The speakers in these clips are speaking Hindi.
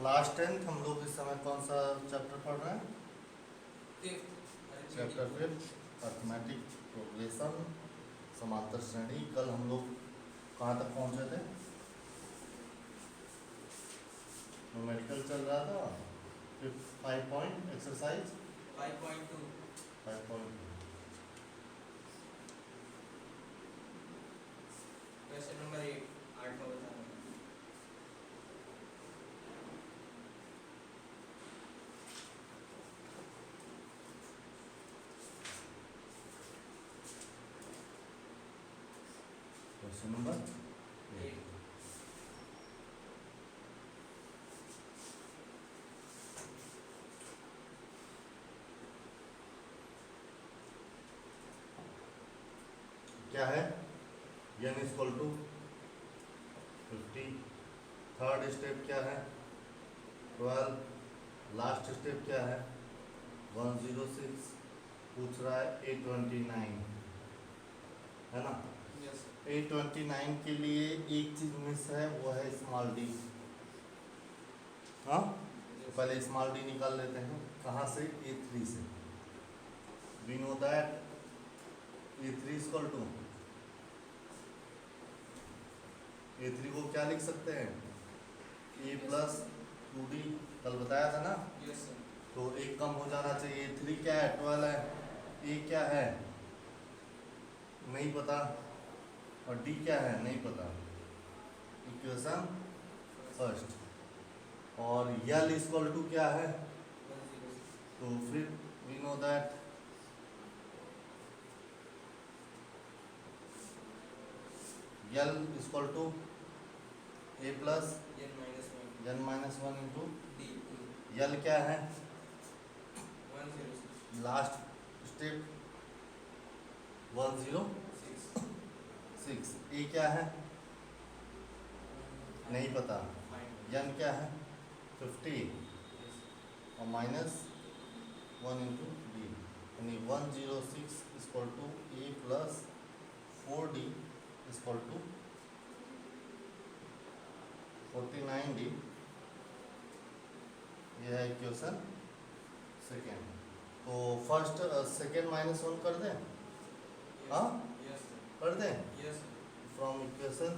क्लास 10th हम लोग इस समय कौन सा चैप्टर पढ़ रहे हैं? चैप्टर 5 अर्थमेटिक प्रोग्रेशन समांतर श्रेणी। कल हम लोग कहाँ तक पहुँचे थे? न्यूमेरिकल चल रहा था। फिर 5 पॉइंट एक्सरसाइज 5.2 क्वेश्चन नंबर 8 का बताना। Question number 8। क्या है? n equal to 50। Third step क्या है? 12। लास्ट स्टेप क्या है? 106। पूछ रहा है 829, है ना? यस 829 के लिए एक चीज मिस है, वो है स्मॉल डी। हाँ, तो पहले स्मॉल डी निकाल लेते हैं। कहाँ से? A3 से। We know that A3 equal to A3 को क्या लिख सकते हैं? A plus 2D। कल बताया था ना? Yes sir. तो एक कम हो जाना चाहिए। A3 क्या है? 12 है। A क्या है? नहीं पता। और D क्या है? नहीं पता। Equation first. और L इक्वल टू क्या है? 106 तो फिर we know that L equal to A plus n minus 1 n-1 into d 2 L क्या है? 106 लास्ट स्टेप 106। A क्या है? नहीं पता। n क्या है? 50 और माइनस 1 इंटू डी, यानी 106 equal to A plus 4D equal to 49D। यह है इक्वेशन सेकेंड। तो फर्स्ट सेकेंड माइनस 1 कर दें? हाँ, यस कर दें। यस फ्रॉम इक्वेशन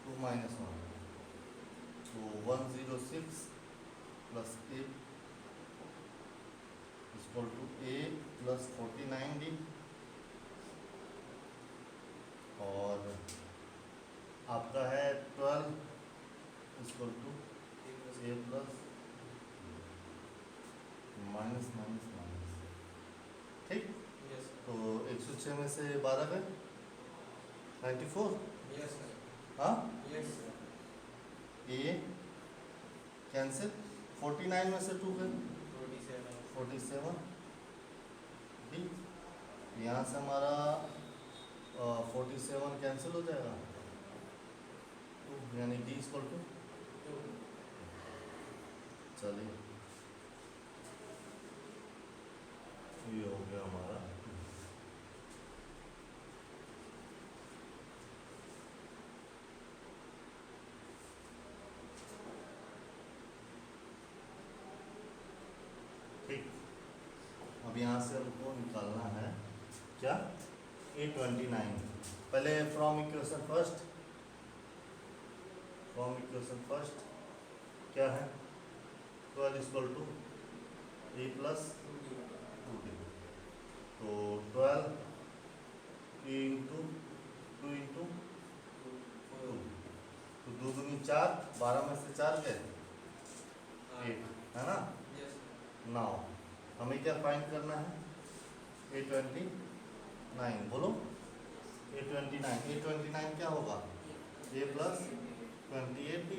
2 माइनस 1, तो 106 plus A equal to A plus 49D। और आपका है 12 equal to A plus minus minus minus. ठीक, यस तो 106 में से 12 गए 94। यस सर हाँ, यस सर A कैंसिल। 49 में से 2 गए 47 47। डी, यहाँ से हमारा 47 कैंसिल हो जाएगा, तो यानी डी इक्वल टू, चलिए ये हो गया हमारा। ठीक, अब यहाँ से हमको निकालना है क्या? 829। पहले फ्रॉम इक्वेशन फर्स्ट क्या है? 12 equal to A plus 2D। तो 12 A इंटू 2 इंटू 2, तो 2 दूनी 4, 12 में से 4 गए 8, है ना? यस नाउ हमें क्या फाइंड करना है? 829। बोलो 829 क्या होगा? A plus 28D।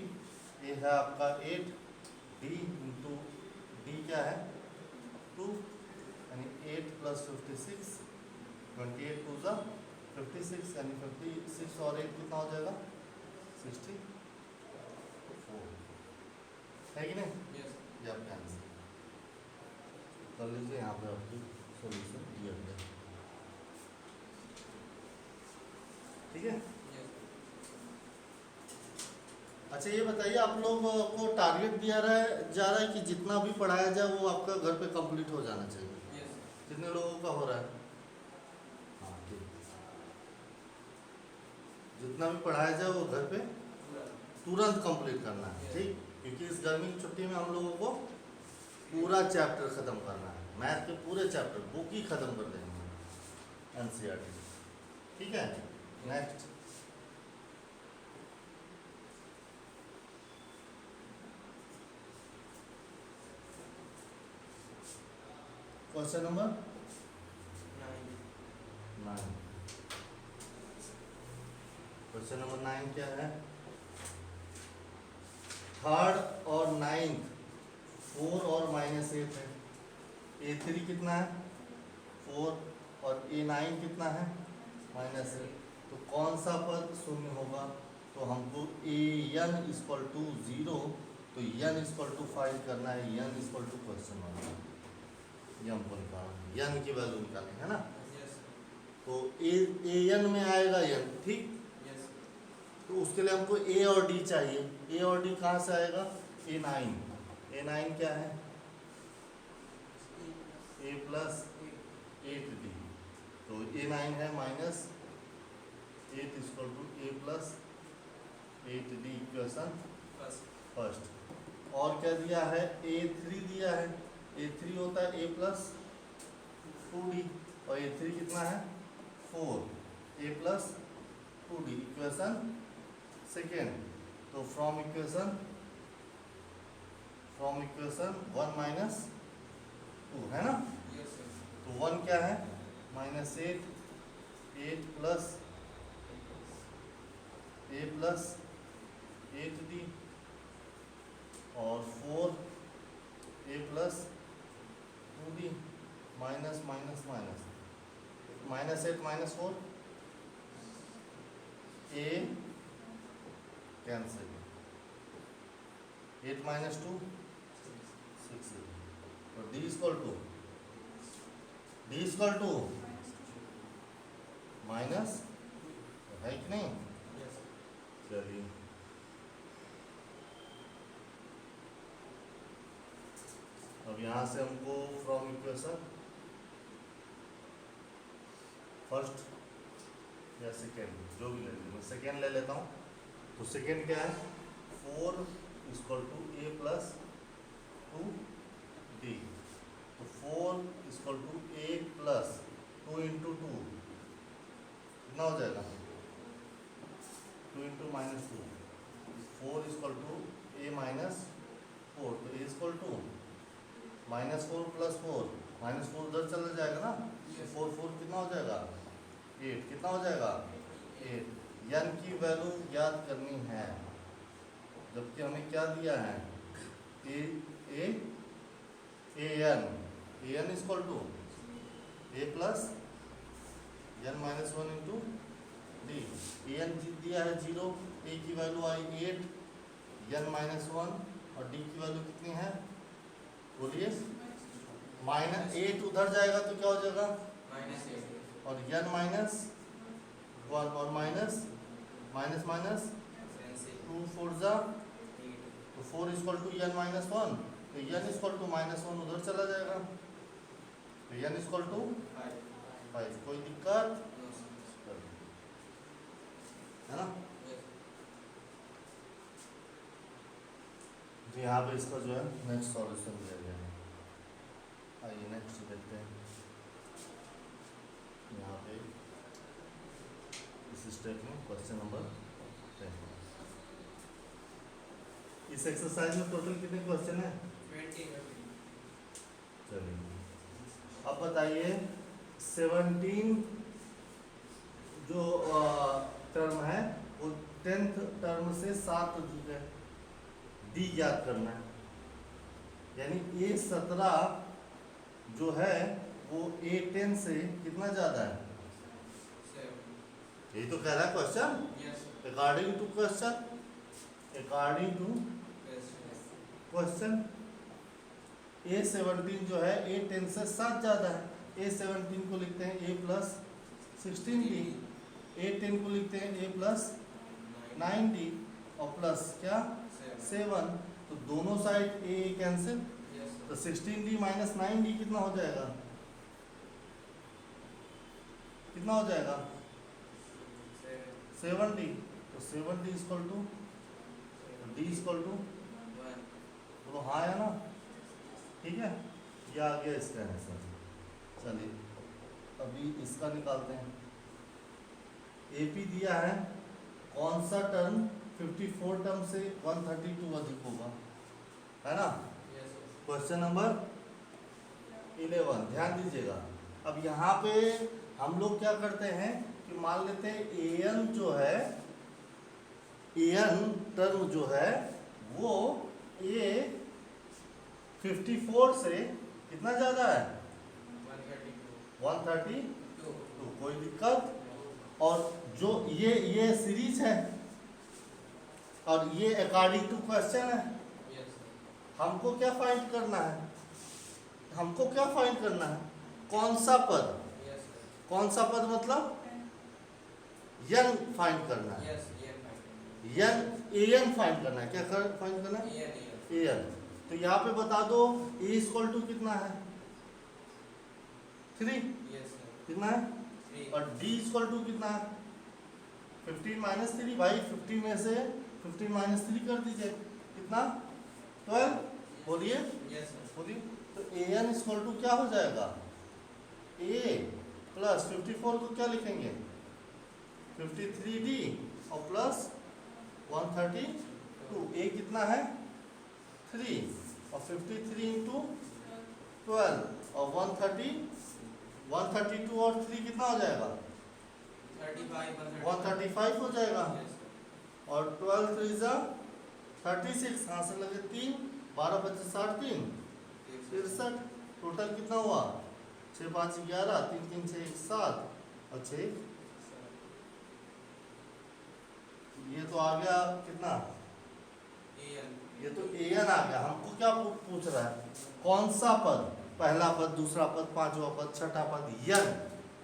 ये है आपका 8D इंटू D क्या है? 2, यानी 8 प्लस 56, 28 टू ज़ा 56, यानी 56 और 8 कितना हो जाएगा? 64, है कि नहीं? यस ये आपका आंसर कर लीजिए। यहाँ पे आपकी सॉल्यूशन दिया गया, ठीक है। यस अच्छा ये बताइए, आप लोग को टारगेट दिया जा रहा है कि जितना भी पढ़ाया जाए वो आपका घर पे कंप्लीट हो जाना चाहिए। Yes. कितने लोगों का हो रहा है? हाँ ठीक। जितना भी पढ़ाया जाए वो घर पे तुरंत कंप्लीट करना है, ठीक। क्योंकि इस गर्मी की छुट्टी में हम लोगों को पूरा चैप्टर खत्म करना है, मैथ के पूरे चैप्टर बुक ही खत्म कर देंगे एनसीईआरटी, ठीक है। Next question number 9। Question number 9 क्या है? थर्ड और नाइन्थ 4 और -8 है। A3 कितना है? 4 और A9 कितना है? -8। तो कौन सा पद शून्य होगा? तो हमको an इक्वल टू 0, तो n इक्वल टू 5 करना है, n equal to question mark, ये हमको निकालना, n की वैल्यू निकालनी है ना। Yes. तो an में आएगा n, ठीक। Yes. तो उसके लिए हमको a और d चाहिए। a और d कहाँ से आएगा? A9 क्या है? a प्लस 8d, तो A9 है -8 equal to a plus 8d equation first. और क्या दिया है? A3 दिया है। A3 होता है a प्लस 2d, और A3 कितना है? 4, a plus 2d equation second. तो फ्रॉम इक्वेशन 1 माइनस 2 है ना। Yes. तो 1 क्या है? -8, 8 प्लस a प्लस 8d, और 4 a plus 2d, minus minus minus, -8 -4 a cancel, 8 -2 6, और d इक्वल टू माइनस है कि नहीं? Yes. चलिए अब यहाँ से हमको फ्रॉम इक्वेशन फर्स्ट या सेकेंड जो भी ले लीजिए, मैं सेकेंड ले लेता हूँ। तो सेकेंड क्या है? 4 equal to a plus 2d, तो 4 equal to a plus 2 into 2 कितना हो जाएगा? 2 into -2, 4 equal to a minus 4, तो a इक्वल टू -4 प्लस 4, -4 उधर चला जाएगा ना, Yes. 4 कितना हो जाएगा? 8, कितना हो जाएगा? 8। n की वैल्यू याद करनी है, जबकि हमें क्या दिया है? an equal to a plus n -1 into d। an दिया है 0, a की वैल्यू आई 8, n -1, और d की वैल्यू कितनी है? बोलिए। -8 उधर जाएगा तो क्या हो जाएगा? -8. और n -1 और माइनस माइनस 2 4 जा, तो 4 इक्वल टू n -1, तो n इक्वल टू -1 उधर चला जाएगा, तो n इक्वल टू 5। कोई दिक्कत है ना? तो यहाँ पे इसका जो है नेक्स्ट सॉल्यूशन दिया गया है। आइए नेक्स्ट देखते हैं। यहाँ पे इस स्टेप में क्वेश्चन नंबर 10। इस एक्सरसाइज में टोटल कितने क्वेश्चन है? 20. चलिए अब बताइए 17 जो टर्म है वो 10th टर्म से 7 है, डी याद करना है। यानी A17 जो है वो A10 से कितना ज़्यादा है? 7. यही तो कह रहा है question. Yes. According to question question A17 जो है A10 से 7 ज़्यादा है। A17 को लिखते हैं A प्लस 16D, A10 को लिखते हैं A प्लस 9D, और प्लस क्या 7, तो दोनों साइड ए कैंसिल, तो 16d माइनस 9d कितना हो जाएगा, कितना हो जाएगा 7d, तो 7d equal to d equal to, बोलो हाँ है ना, ठीक है, ये आ गया इसका आंसर। चलिए अभी इसका निकालते हैं। एपी दिया है, कौन सा टर्म 54 टर्म से 132 अधिक होगा, है ना। क्वेश्चन नंबर 11, ध्यान दीजिएगा। अब यहाँ पे हम लोग क्या करते हैं कि मान लेते हैं एन जो है, एन टर्म जो है वो ए 54 से कितना ज़्यादा है 132, तो कोई दिक्कत। और जो ये सीरीज है और ये अकॉर्डिंग टू क्वेश्चन है, हमको क्या फाइंड करना है, हमको क्या फाइंड करना है, कौन सा पद, कौन सा पद मतलब यन फाइंड करना है, यन एन फाइंड करना है, क्या फाइंड करना है एन। तो यहाँ पे बता दो ए इक्वल टू कितना है 3, कितना है, और डी इक्वल टू कितना है 15 माइनस 3, भाई 15 में से 15 माइनस 3 कर दीजिए, कितना 12, बोलिए बोलिए। तो ए एन इक्वल टू क्या हो जाएगा, ए प्लस 54 को क्या लिखेंगे 53d और प्लस 132, ए कितना है 3 और 53 इंटू 12 और 132 और 3 कितना हो जाएगा 135 हो जाएगा, और 12 3 जा 36, हाँ से लगे 3, 12 25 60 3 63, टोटल कितना हुआ 6 5 11, 3 3 6 1 7 और 6, ये तो आ गया कितना, ये तो एन आ गया। हमको क्या पूछ रहा है, कौन सा पद, पहला पद, दूसरा पद, पांचवा पद, छठा पद, यन,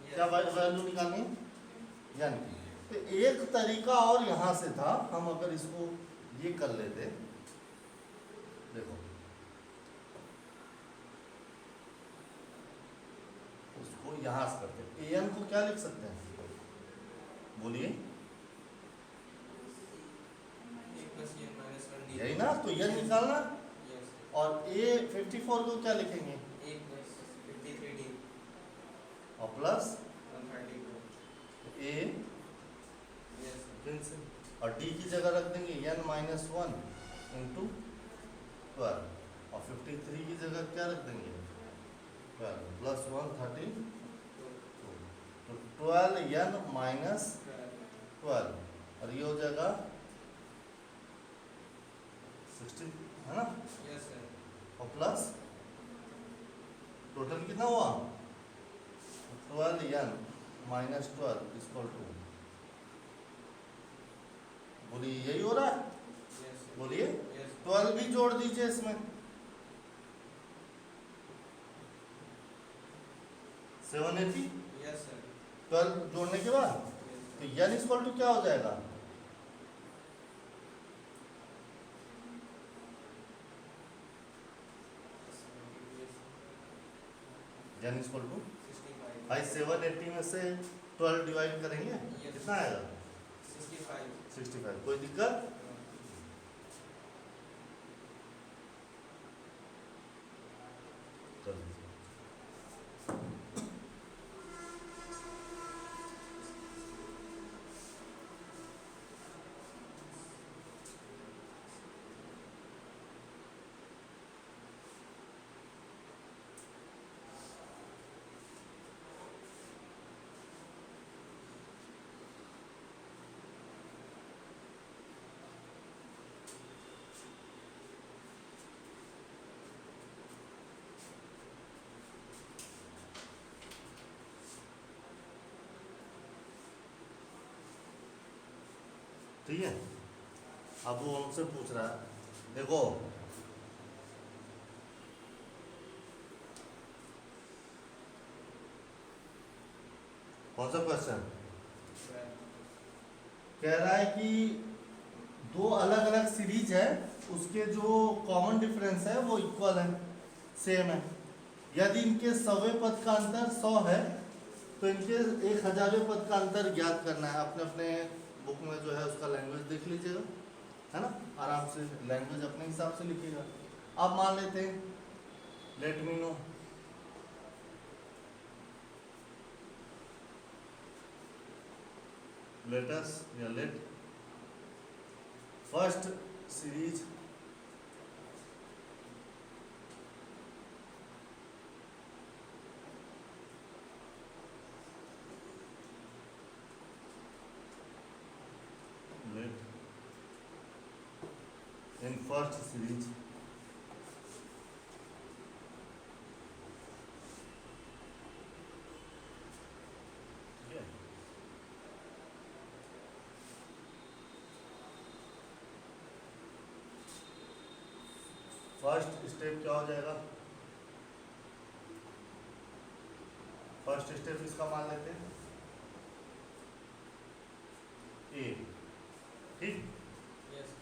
क्या वैल्यू निकालनी यन की। तो एक तरीका और यहाँ से था, हम अगर इसको ये कर लेते, देखो उसको यहाँ से करते, एन को क्या लिख सकते हैं, बोलिए यही ना, तो यन निकालना, और ए 54 को क्या लिखेंगे और प्लस ए, और डी की जगह रख देंगे n माइनस 1 इंटू 12, और 53 की जगह क्या रख देंगे 12 प्लस 132, तो 12 n माइनस 12, और ये हो जाएगा 16, है ना, और प्लस टोटल कितना हुआ 12 n माइनस 12 इक्वल टू, बोलिए यही हो रहा है, बोलिए 12 भी जोड़ दीजिए इसमें, 780, 12 जोड़ने के बाद तो n इक्वल टू क्या हो जाएगा, n इक्वल टू, भाई 780 में से 12 डिवाइड करेंगे कितना आएगा 65, कोई दिक्कत, ठीक है। अब वो हमसे पूछ रहा है, देखो कौन सा क्वेश्चन कह रहा है कि दो अलग अलग सीरीज है, उसके जो कॉमन डिफरेंस है वो इक्वल है, सेम है। यदि इनके 100वें पद का अंतर 100 है तो इनके 1000वें पद का अंतर ज्ञात करना है। अपने अपने बुक में जो है उसका लैंग्वेज देख लीजिएगा, है ना, आराम से लैंग्वेज अपने हिसाब से लिखिएगा। अब मान लेते हैं, लेट मी नो, लेटस या let first series in first series first step क्या हो जाएगा, फर्स्ट स्टेप इसका मान लेते हैं ए, ठीक, Yes.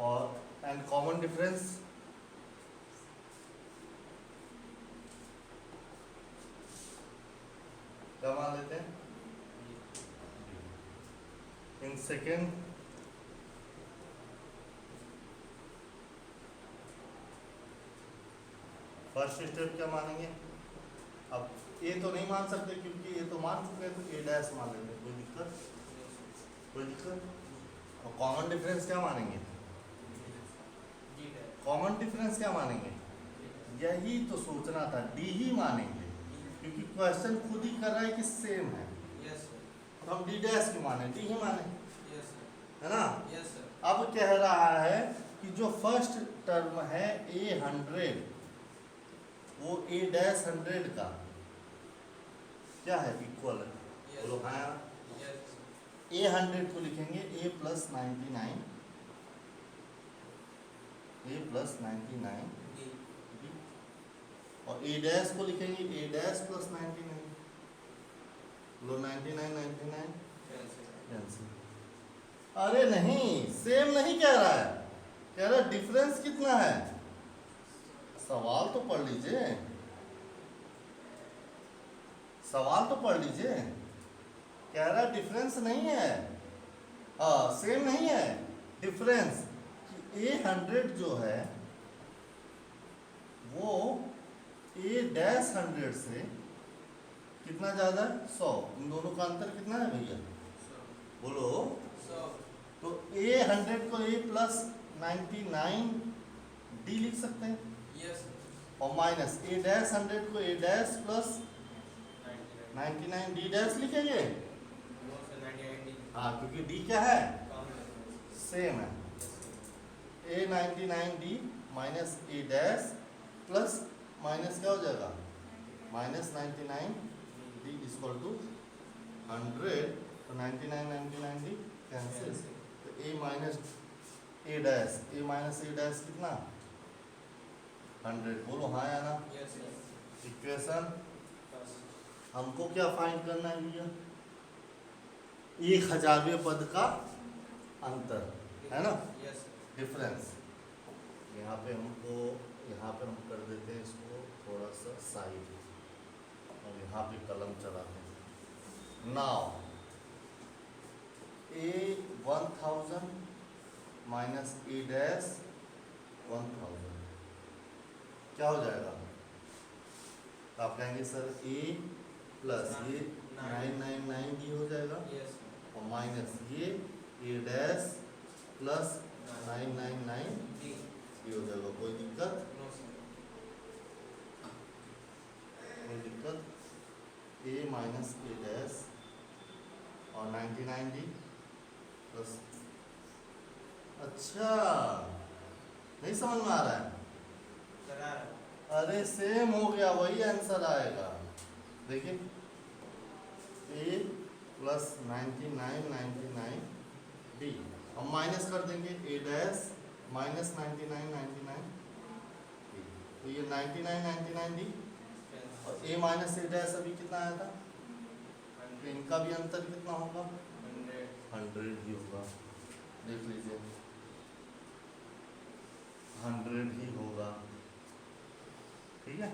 और एंड कॉमन डिफरेंस क्या मान लेते हैं, इन सेकेंड फर्स्ट स्टेप क्या मानेंगे। अब ए तो नहीं मान सकते क्योंकि ए तो मान चुके हैं, तो ए डैश मान लेंगे, कोई दिक्कत, कोई दिक्कत। और कॉमन डिफरेंस क्या मानेंगे, कॉमन डिफरेंस क्या मानेंगे, यही तो सोचना था, डी ही मानेंगे क्योंकि क्वेश्चन खुद ही कर रहा है कि सेम है। Yes, sir. तो हम डी डैश क्यों माने, डी ही माने, Yes, sir. है ना। Yes, sir. अब कह रहा है कि जो फर्स्ट टर्म है ए 100, वो ए डैश 100 का क्या है, इक्वल है। Yes. बोलो हाँ, Yes. ए 100 को लिखेंगे ए प्लस 99, ए प्लस 99 D. और ए डैश को लिखेंगे ए डैश प्लस 99। लो 99 99 Yes, sir. कैंसिल। अरे नहीं, सेम नहीं कह रहा है, कह रहा है डिफरेंस कितना है। सवाल तो पढ़ लीजिए, सवाल तो पढ़ लीजिए, कह रहा है डिफरेंस नहीं है, सेम नहीं है, डिफरेंस ए 100 जो है वो ए डैश 100 से कितना ज़्यादा है, 100। इन दोनों का अंतर कितना है भैया, So. बोलो। So. तो ए 100 को ए प्लस 99 डी लिख सकते हैं, Yes, sir. और माइनस ए डैश 100 को ए डैश प्लस 99. 99 डी डैश लिखेंगे। No, sir. 99 D. हाँ, क्योंकि डी क्या है, Common difference. सेम है। Yes, sir. ए 99 डी माइनस ए डैश प्लस माइनस क्या हो जाएगा, माइनस 99 डी इक्वल टू 100, तो 99 99 डी कैंसिल। Yes, sir. तो ए माइनस ए डैश, ए माइनस ए डैश कितना, 100। बोलो हाँ या ना। Yes, sir. Equation First. हमको क्या फाइंड करना है भैया, 1000वें पद का अंतर, है ना, Yes, sir. डिफरेंस। यहाँ पे हमको, यहाँ पे हम कर देते हैं इसको थोड़ा सा साइड, और यहाँ पे कलम चलाते हैं। नाउ ए 1000 माइनस ए डैश 1000 क्या हो जाएगा, तो आप कहेंगे सर ए प्लस ये 999 डी हो जाएगा, Yes, sir. और माइनस ये ए डैश प्लस 999 D. डी हो जाएगा। कोई दिक्कत, No, sir. कोई दिक्कत, ए माइनस ए डैश और 99 डी प्लस, अच्छा नहीं समझ में आ रहा है, Sir, R. अरे सेम हो गया, वही आंसर आएगा। देखिए ए प्लस 99 डी, हम माइनस कर देंगे ए डैश माइनस 99 डी, तो ये 99 डी Cancel. और ए माइनस ए डैश अभी कितना आया था, तो 100. इनका भी अंतर कितना होगा, 100. 100 ही होगा। देख लीजिए 100 ही होगा, ठीक है।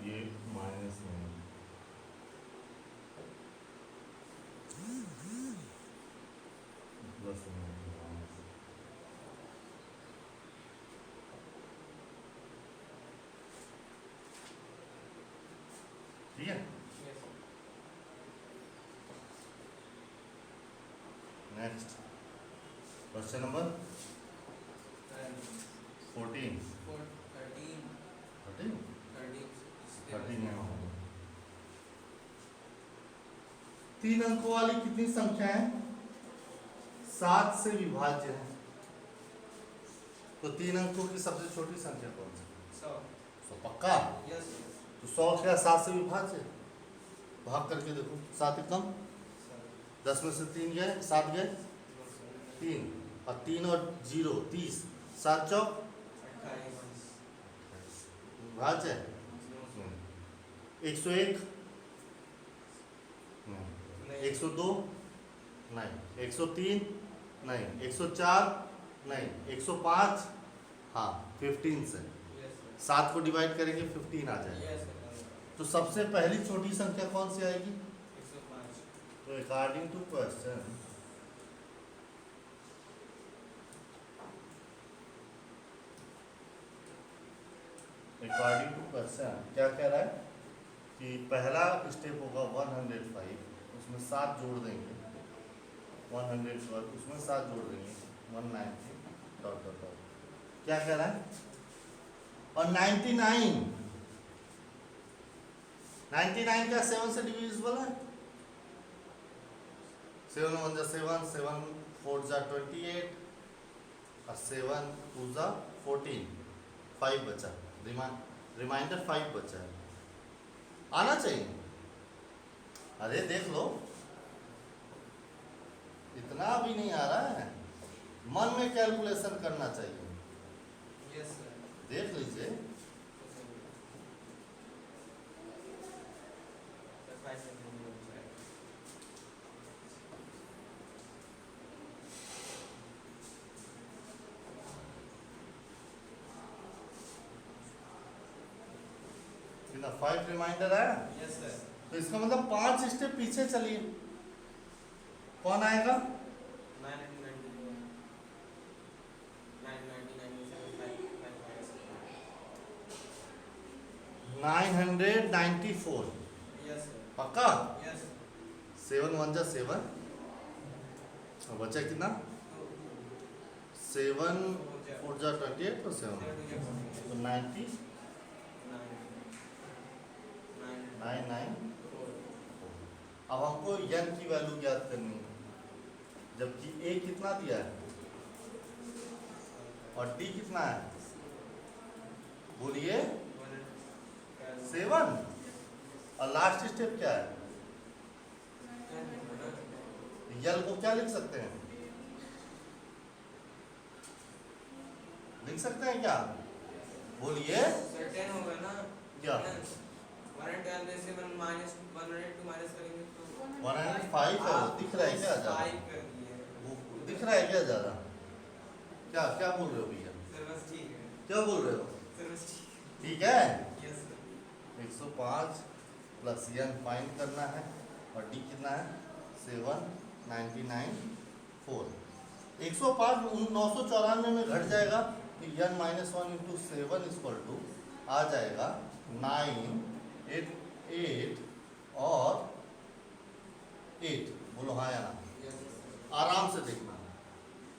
ये माइनस नहीं, प्लस नहीं, माइनस। ठीक है। Yes. Next question number 14। 13 यहाँ होगा। 3 अंकों वाली कितनी संख्या है? 7 से विभाज्य है। तो 3 अंकों की सबसे छोटी संख्या कौन सी? 100 पक्का? Yes. तो 100 क्या 7 से विभाज्य है? भाग करके देखो, 7 कम, 10 में से 3 गए, 7 गए, 3 और 3 और 0 30, 7 चौक विभाज्य है। 101 नहीं, 102 नहीं, 103 नहीं, 104 नहीं, 105 हाँ 15 से 7 को डिवाइड करेंगे 15 आ जाएगा। तो सबसे पहली छोटी संख्या कौन सी आएगी? 105। तो अकॉर्डिंग टू क्वेश्चन क्या कह रहा है कि पहला स्टेप होगा 105, उसमें 7 जोड़ देंगे, 112 उसमें 7 जोड़ देंगे, 190 डॉट डॉट डॉट। क्या कह रहा है? और 99 क्या 7 से डिविजिबल है? 7 1 जा 7, 7 4 जा 28 और 7 2 जा 14, 5 बचा, रिमाइंडर 5 बचा है। आना चाहिए। अरे देख लो, इतना भी नहीं आ रहा है, मन में कैलकुलेशन करना चाहिए। Yes, sir. देख लीजिए, The 5 centimeters, right? कितना 5 रिमाइंडर आया? Yes, sir. तो इसका मतलब 5 स्टेप पीछे चलिए, कौन आएगा? 991. 994। Yes, sir. पक्का? Yes. 7 1 जा 7 और बचा कितना? 7 4 जा 28 और 7 तो 90 9 अब हमको n की वैल्यू ज्ञात करनी है, जबकि a कितना दिया है और d कितना है? बोलिए 7 और लास्ट स्टेप क्या है? यल को क्या लिख सकते हैं? लिख सकते हैं क्या? बोलिए। सर्टेन होगा ना क्या? 112 में से 1 माइनस 102 माइनस करेंगे तो 105 है, वो दिख रहा है क्या ज्यादा? 5 कर दिए। वो दिख रहा है क्या ज्यादा? क्या क्या बोल रहे हो भैया? सर बस ठीक है। क्या बोल रहे हो? सर बस ठीक ठीक है। है। Yes sir. 105 plus n find करना है और d कितना है? 7 99 4। 105 994 में घट जाएगा तो n minus 1 into 7 equal to आ जाएगा 9 8 8 और 8। बोलो हाँ या ना? Yes sir. आराम से देखना,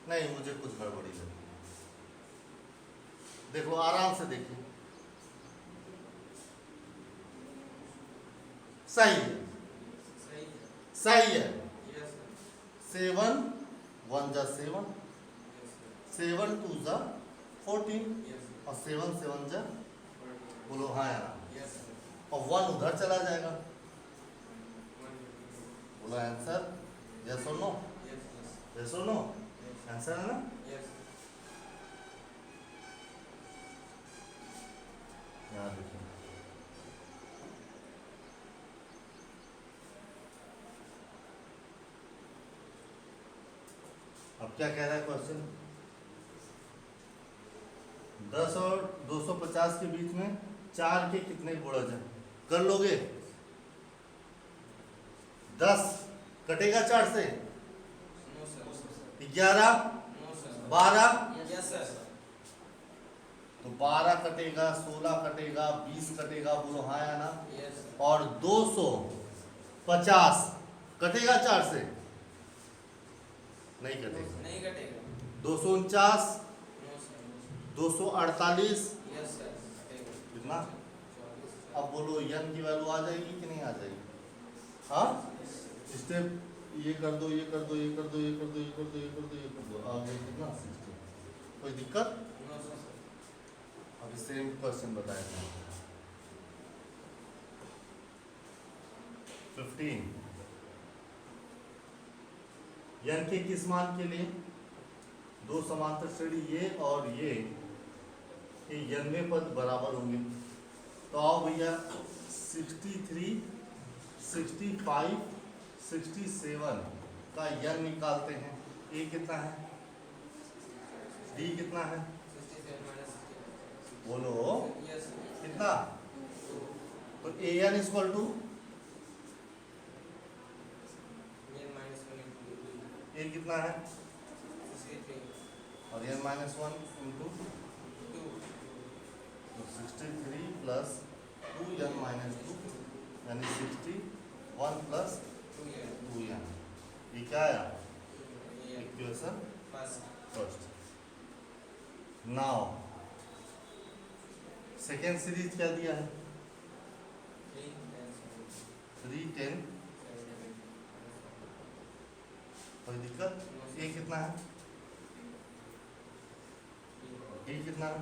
नहीं मुझे कुछ गड़बड़ी लगी। देखो आराम से देखिए, सही है, सही है। सही है। Yes sir. 7 1 जा 7, यस सर। 7 2 जा 14 यस सर। और 7 7 जा, 14। बोलो हाँ या ना? Yes sir. और 1 उधर चला जाएगा। 152। बोलो आंसर यस और नो? Yes yes. यस और नो? आंसर है ना? Yes. यहाँ देखिए, अब क्या कह रहा है क्वेश्चन? 10 और 250 के बीच में 4 के कितने गुणज हैं? कर लोगे? 10 कटेगा 4 से, No, sir. 11, No, sir. 12, Yes, sir. तो 12 कटेगा, 16 कटेगा, 20 कटेगा, बोलो हाँ या ना? Yes, sir. और 250 कटेगा 4 से? नहीं कटेगा। नहीं कटेगा। 249, No, sir. 248, Yes, sir. कटेगा। कितना? 24, अब बोलो यन की वैल्यू आ जाएगी कि नहीं आ जाएगी? हाँ, स्टेप ये कर दो, ये कर दो, ये कर दो, ये कर दो, ये कर दो, ये कर दो, ये कर दो, आ गया कितना? 60। कोई दिक्कत? No, sir. अभी सेम क्वेश्चन बताया था। 15 यन के किस मान के लिए दो समांतर श्रेणी ये और ये के यनवे पद बराबर होंगे? तो आओ भैया, 63, 65, 67 का यन निकालते हैं। ए कितना है? डी कितना है? 67 minus 60. बोलो Yes, sir. कितना? तो A N equal to N minus 1 into 2. A कितना है? 63. और एन माइनस 1 इंटू 2. तो 63 प्लस 2 एन माइनस 2 यानी 61 प्लस 2 years. 2 एन। ये क्या आया? Yeah. Equation First. First. Now second series क्या दिया है? 3 and 3, 10। 7. कोई दिक्कत? ए कितना है? ए कितना है?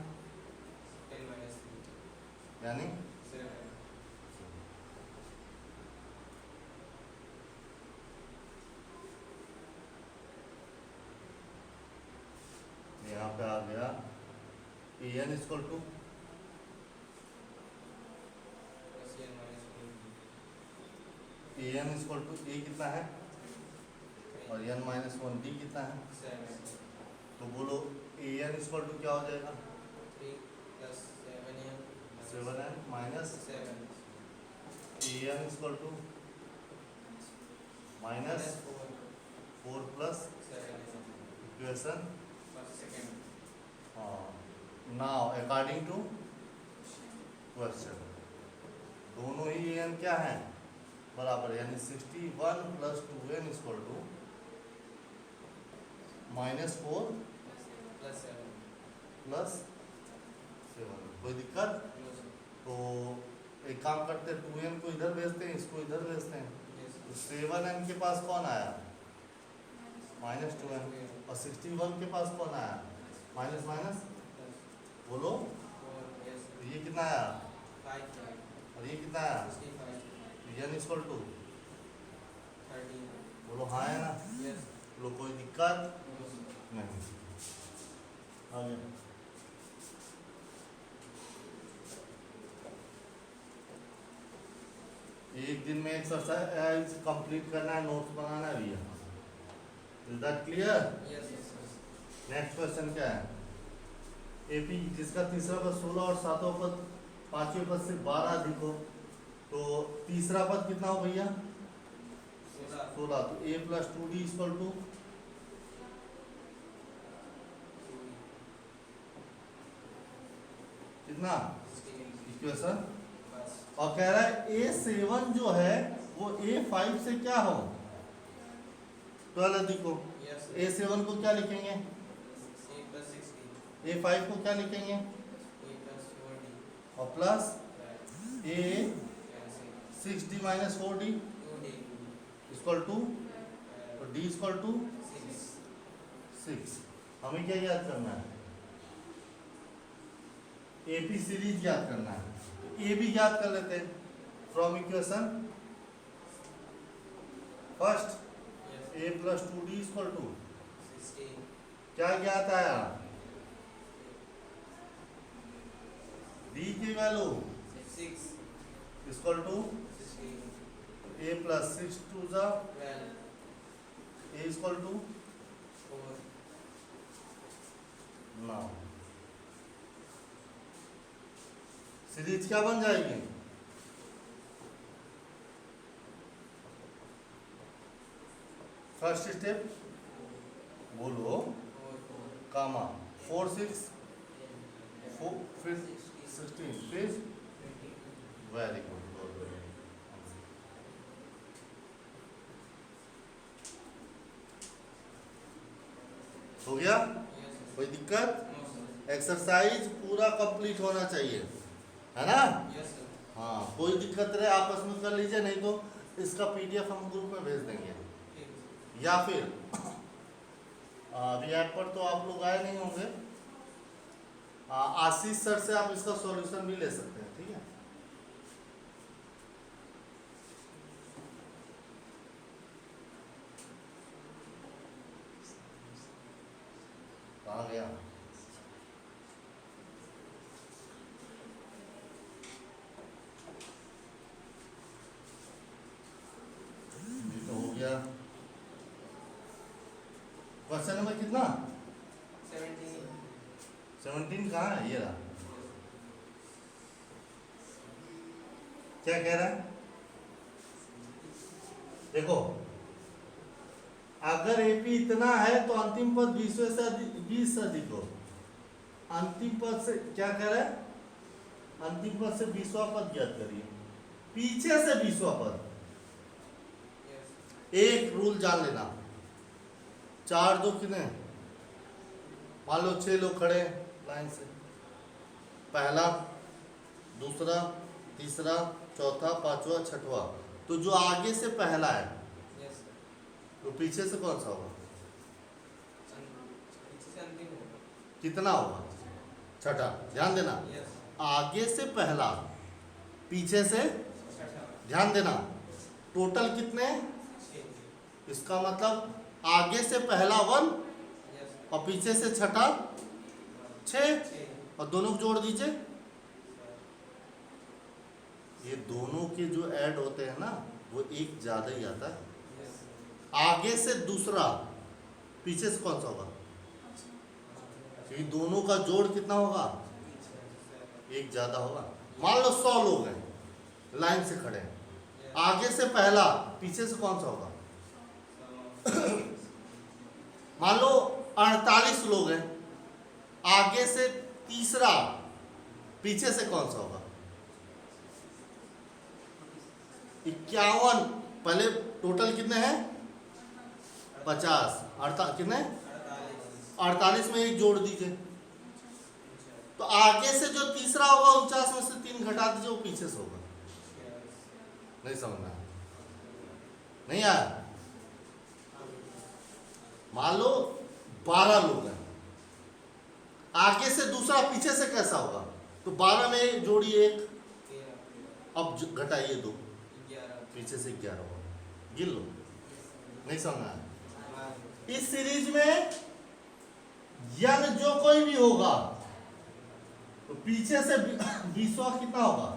10 minus 3. यानी 7. यहाँ पे आ गया A N equal to Plus N minus 1 into A N equal to A कितना है? 3. और एन माइनस 1 डी कितना है? 7. तो बोलो ए एन इक्वल टू क्या हो जाएगा? 3 plus 7n. 7 n minus 7. A N equal to minus 4 plus 7n. Equation. First, second. Now according to question दोनों ही ए एन क्या है? बराबर, यानी 61 plus 2n equal to minus 4 Plus 7. Plus 7। कोई दिक्कत? No, sir. तो एक काम करते हैं, 2n को इधर भेजते हैं, इसको इधर भेजते हैं। Yes, तो sir. 7n के पास कौन आया? Minus 2n। और 61 के पास कौन आया? Minus minus. Plus बोलो 4. Yes, तो sir. ये कितना आया? 5. और ये कितना आया? 65. n equal to 13. बोलो हाँ है ना? Yes. बोलो कोई दिक्कत No, sir. नहीं। आगे एक दिन में एक्सरसाइज कंप्लीट करना है, नोट्स बनाना है भैया। Is that clear? Yes, sir. Next question क्या है? एपी जिसका तीसरा पद 16 और सातवां पद पांचवें पद से 12 अधिक हो, तो तीसरा पद कितना हो भैया? 16। तो a plus 2d equal to कितना? इक्वेशन। और कह रहा है a7 जो है वो a5 से क्या हो? 12 अधिक हो। Yes, sir. a7 को क्या लिखेंगे? A plus 60. a5 को क्या लिखेंगे? A plus 4D. और plus Right. a Yes, sir. 6d minus 4d 2D. Equal to, तो d इक्वल टू 6. 6। हमें क्या याद करना है? एपी सीरीज याद करना है। ए भी याद कर लेते हैं from equation first. Yes. a plus 2d equal to 16 क्या ज्ञात आया? डी की value 6 equal to 16 a plus 6 टू ज़ा 12 ए इक्वल टू 4 9। सीरीज क्या बन जाएगी? फर्स्ट स्टेप बोलो, 4 कामा 4 6 4 फिर 16 फिर वेरी गुड। हो गया? yes कोई दिक्कत? no sir एक्सरसाइज पूरा कंप्लीट होना चाहिए, है ना? yes sir हाँ, कोई दिक्कत रहे आपस में कर लीजिए, नहीं तो इसका पीडीएफ हम ग्रुप में भेज देंगे। ठीक है या फिर अभी ऐप पर तो आप लोग आए नहीं होंगे, आशीष सर से आप इसका सॉल्यूशन भी ले सकते हैं, ठीक है? कहाँ गया? ये तो हो गया। क्वेश्चन नंबर कितना? 17 17 कहाँ है? ये रहा। क्या कह रहा है? देखो, अगर एपी इतना है तो अंतिम पद 20 से 20 से अधिक हो। अंतिम पद से क्या कह रहा है? अंतिम पद से 20वां पद ज्ञात करिए। पीछे से 20वां पद। yes एक रूल जान लेना, 4 2 कितने? मान लो 6 लोग खड़े हैं लाइन से, पहला, दूसरा, तीसरा, चौथा, पांचवा, छठवा, तो जो आगे से पहला है yes sir तो पीछे से कौन सा होगा? पीछे से अंतिम होगा कितना होगा? छठा। ध्यान देना, yes आगे से पहला, पीछे से, छठा ध्यान देना, टोटल कितने? 6 इसका मतलब आगे से पहला 1 yes और पीछे से छठा 6, 6 और दोनों को जोड़ दीजिए। ये दोनों के जो ऐड होते हैं ना, वो एक ज्यादा ही आता है। yes आगे से दूसरा, पीछे से कौन सा होगा? क्योंकि दोनों का जोड़ कितना होगा? एक ज्यादा होगा। मान लो 100 लोग हैं लाइन से खड़े हैं, आगे से पहला, पीछे से कौन सा होगा? मान लो 48 लोग हैं, आगे से तीसरा, पीछे से कौन सा होगा? 51। पहले टोटल कितने हैं? 50। कितने? 48 में एक जोड़ दीजिए, तो आगे से जो तीसरा होगा 49 में से 3 घटा दीजिए, वो पीछे से होगा। नहीं समझना? नहीं आया? मान लो 12 लोग हैं, आगे से दूसरा, पीछे से कैसा होगा? तो 12 में जोड़िए 1, 13 अब घटाइए 2, 11 पीछे से 11 होगा। गिन लो। नहीं समझना है? 12 इस सीरीज में यन जो कोई भी होगा तो पीछे से 20वां कितना होगा?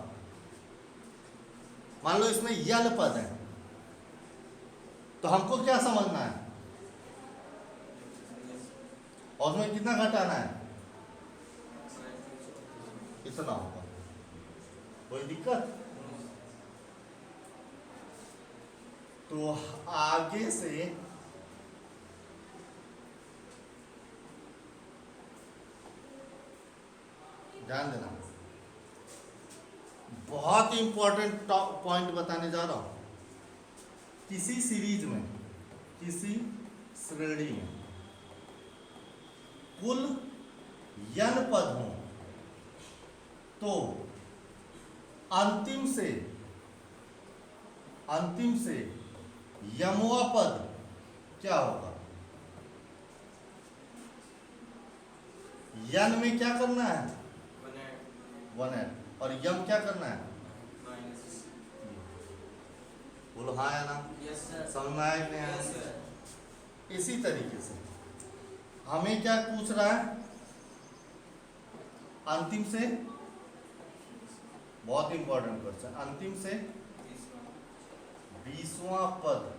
मान लो इसमें यन पद है, तो हमको क्या समझना है? और उसमें कितना घटाना है? इतना होगा। कोई दिक्कत? तो आगे से ध्यान देना, बहुत ही इंपॉर्टेंट पॉइंट बताने जा रहा हूं। किसी सीरीज में, किसी श्रेणी में कुल n पद हो तो अंतिम से यमवा पद क्या होगा? n में क्या करना है? 1 और यम क्या करना है? minus बोलो हाँ या ना? yes sir समझ में आया कि नहीं आया? yes sir इसी तरीके से हमें क्या पूछ रहा है? अंतिम से, बहुत इंपॉर्टेंट क्वेश्चन, अंतिम से 20वां पद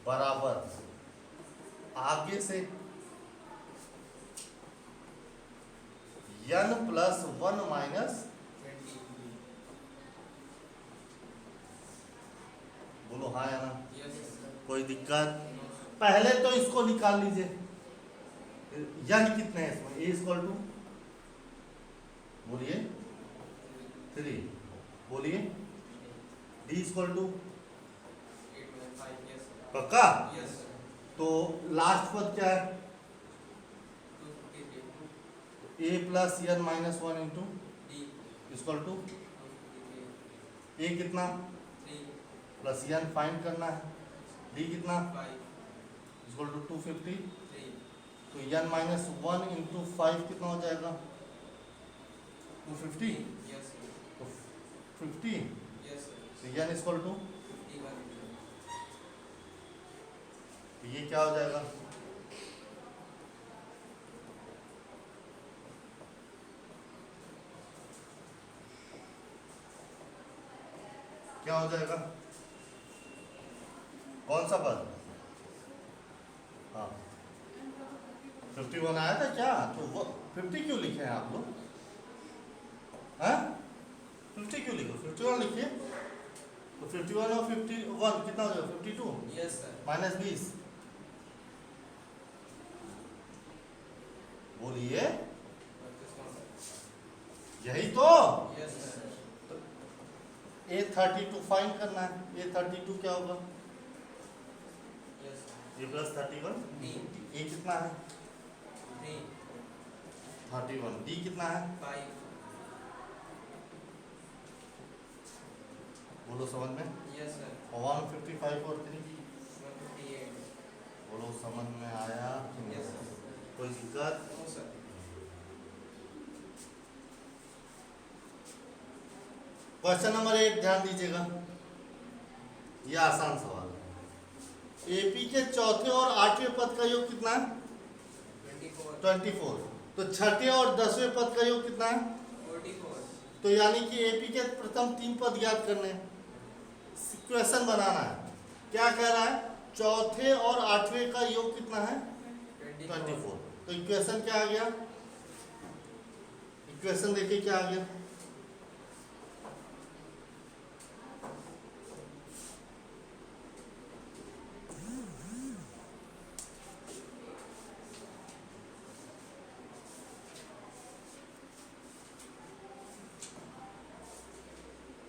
बराबर आगे से n प्लस 1 माइनस, बोलो हाँ या ना? कोई दिक्कत? पहले तो इसको निकाल लीजिए, n कितने हैं इसमें? a इक्वल टू, बोलिए 3, बोलिए d इक्वल टू, पक्का? तो लास्ट पद क्या है? a plus n minus 1 into equal to a कितना प्लस n फाइंड करना है, d कितना इक्वल टू 250, तो n माइनस 1 इंटू 5 कितना हो जाएगा? 250, तो 50, तो n इक्वल टू, तो ये क्या हो जाएगा? क्या हो जाएगा? कौन सा पद? हाँ 51 आया था क्या? तो वो 50 क्यों लिखे हैं आप लोग? हाँ 50 क्यों लिखो? 51 लिखिए। तो 51 और 51 कितना हो जाएगा? 52। Yes sir. माइनस 20, बोलिए यही तो। Yes sir. a32 फाइंड करना है, a32 क्या होगा? Yes sir. a plus 31, a कितना है? 31, d कितना है? 5। बोलो समझ में? Yes sir. 155 और 3, 158। बोलो समझ में आया कि नहीं? Yes sir. कोई दिक्कत? No sir. क्वेश्चन नंबर 8 ध्यान दीजिएगा, यह आसान सवाल है। एपी के चौथे और 8वें पद का योग कितना है? 24। तो छठे और 10वें पद का योग कितना है? 44। तो यानी कि एपी के प्रथम 3 पद याद करने हैं, इक्वेशन बनाना है। क्या कह रहा है? चौथे और 8वें का योग कितना है? 24। तो इक्वेशन क्या आ गया? इक्वेशन देखिए क्या आ गया?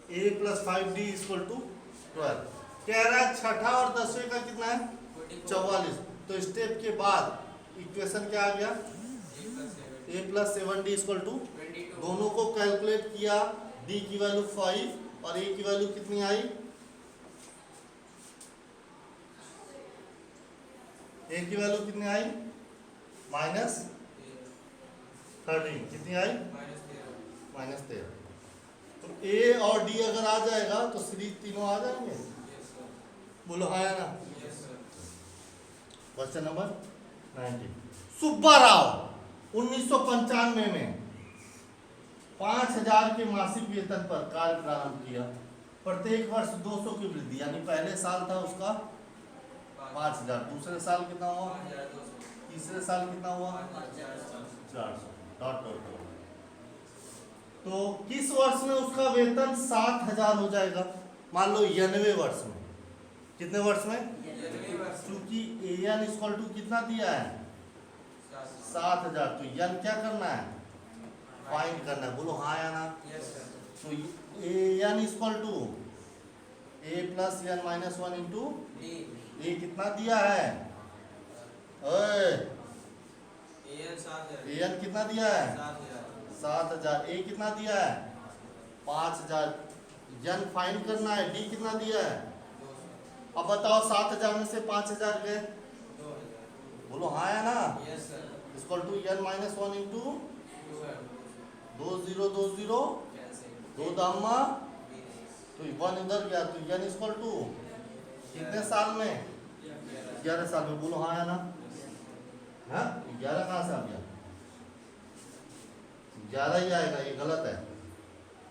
a plus 5d equal to 12। कह रहा है छठा और 10वें का कितना है? 44। तो स्टेप के बाद इक्वेशन क्या आ गया? a plus 7d equal to, दोनों को कैलकुलेट किया, d की वैल्यू 5 और a की वैल्यू कितनी आई? a की वैल्यू कितनी आई? माइनस 13। कितनी आई? माइनस 13। तो a और d अगर आ जाएगा तो सीरीज तीनों आ जाएंगे। बोलो हाँ या ना? Question number 19। सुब्बा राव 1995 में 5000 के मासिक वेतन पर कार्य प्रारंभ किया। प्रत्येक वर्ष 200 की वृद्धि, यानी पहले साल था उसका 5000, दूसरे साल कितना हुआ? तीसरे साल कितना हुआ? 400। Dot dot dot. तो किस वर्ष में उसका वेतन 7000 हो जाएगा? मान लो 90वें वर्ष में। कितने वर्ष में? क्योंकि an इक्वल टू कितना दिया है? 7000। तो n क्या करना है? फाइंड करना है। बोलो हाँ या ना? तो an equal to a plus n minus 1 into a कितना दिया है? ओए an कितना दिया है? 7000। a कितना दिया है? 5000। n फाइंड करना है। d कितना दिया है? अब बताओ 7000 में से 5000 गए, बोलो हाँ या ना? Equal to n minus 1 into 2 0 2 0 2 दामा, तो 1 इधर गया, तो n इक्वल टू कितने साल में? 11 साल में। बोलो हाँ या ना? हाँ 11 कहाँ से आ गया? 11 ही आएगा, ये गलत है।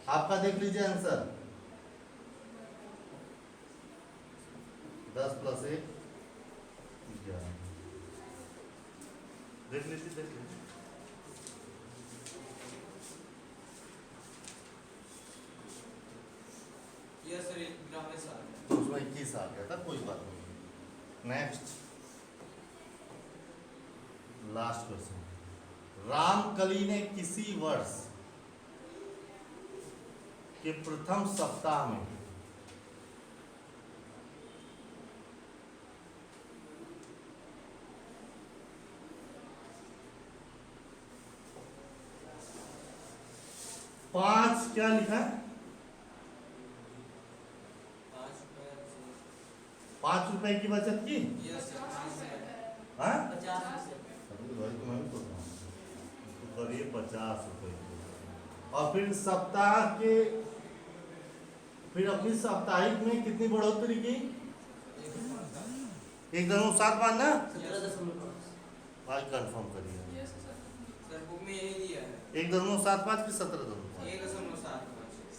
आपका देख लीजिए आंसर, 10 + 1 11। देख लीजिए। यस सर, ग्राम में साल है। तो उसमें 21 आ गया था, कोई बात नहीं। नेक्स्ट लास्ट क्वेश्चन, रामकली ने किसी वर्ष के प्रथम सप्ताह में पांच क्या लिखा है? 5 रुपए की बचत की। यस सर, हाँ 50%। अभी भाई तो मैं भी सोच रहा हूँ इसको करिए 50 रुपए की। और फिर सप्ताह के, फिर अपनी साप्ताहिक में कितनी बढ़ोतरी की? 1.75 ना 17.5। भाई कंफर्म करिए। सर बुक में यही दिया है। 1.75 की 17.5 1.75।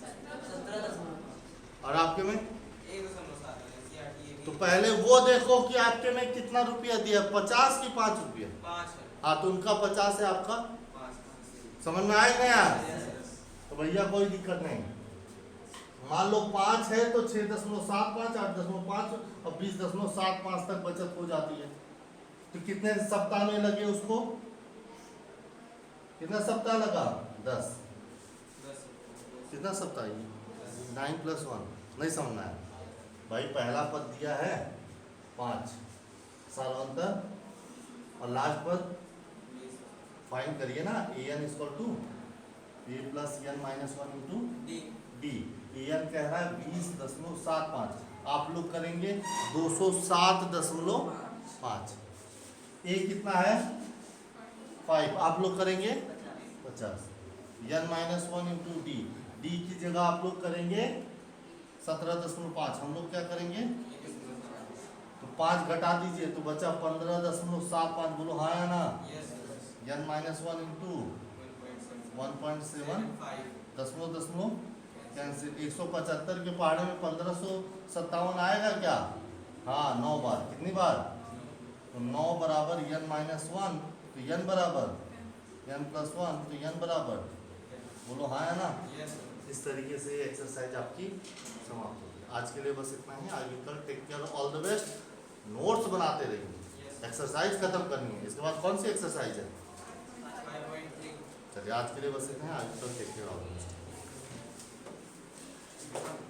17.5। और आपके में? 1.75 तो पहले वो देखो कि आपके में कितना रुपया दिया, 50 की 5 रुपया? 5 है। हाँ तो उनका 50 है, आपका 5। समझ में आएगा यार? Yes sir. तो भैया कोई दिक्कत नहीं। मान लो 5 है तो 6.75, 8.5 और 20.75 तक बचत हो जाती है। तो कितने सप्ताह में लगे उसको? कितना सप्ताह लगा? 10। 10। कितना सप्ताह ये? 9 + 1 नहीं समझना है भाई। पहला पद दिया है 5 सालांतर और लास्ट पद फाइंड करिए ना। an = a + n - 1 × d। an कह रहा है 20.75, आप लोग करेंगे 207.5। a कितना है? 5, आप लोग करेंगे 50। n - 1 × d, d की जगह आप लोग करेंगे 17.5, हम लोग क्या करेंगे? तो 5 घटा दीजिए तो बचा 15.75। बोलो हाँ या ना? Yes sir. n - 1 × 1.7 दशमलव कैंसिल। 175 के पहाड़े में 1557 आएगा क्या? हाँ 9 बार। कितनी बार? तो 9 बराबर n - 1, तो n बराबर n + 1, तो n बराबर, बोलो हाँ या ना? Yes sir. इस तरीके से एक्सरसाइज आपकी समाप्त होगी। आज के लिए बस इतना ही। आगे कल take care, all the best. Notes बनाते रहिए, एक्सरसाइज खत्म करनी है। इसके बाद कौन सी एक्सरसाइज है? 5.3। चलिए आज के लिए बस इतना ही। आगे कल take care, all the best.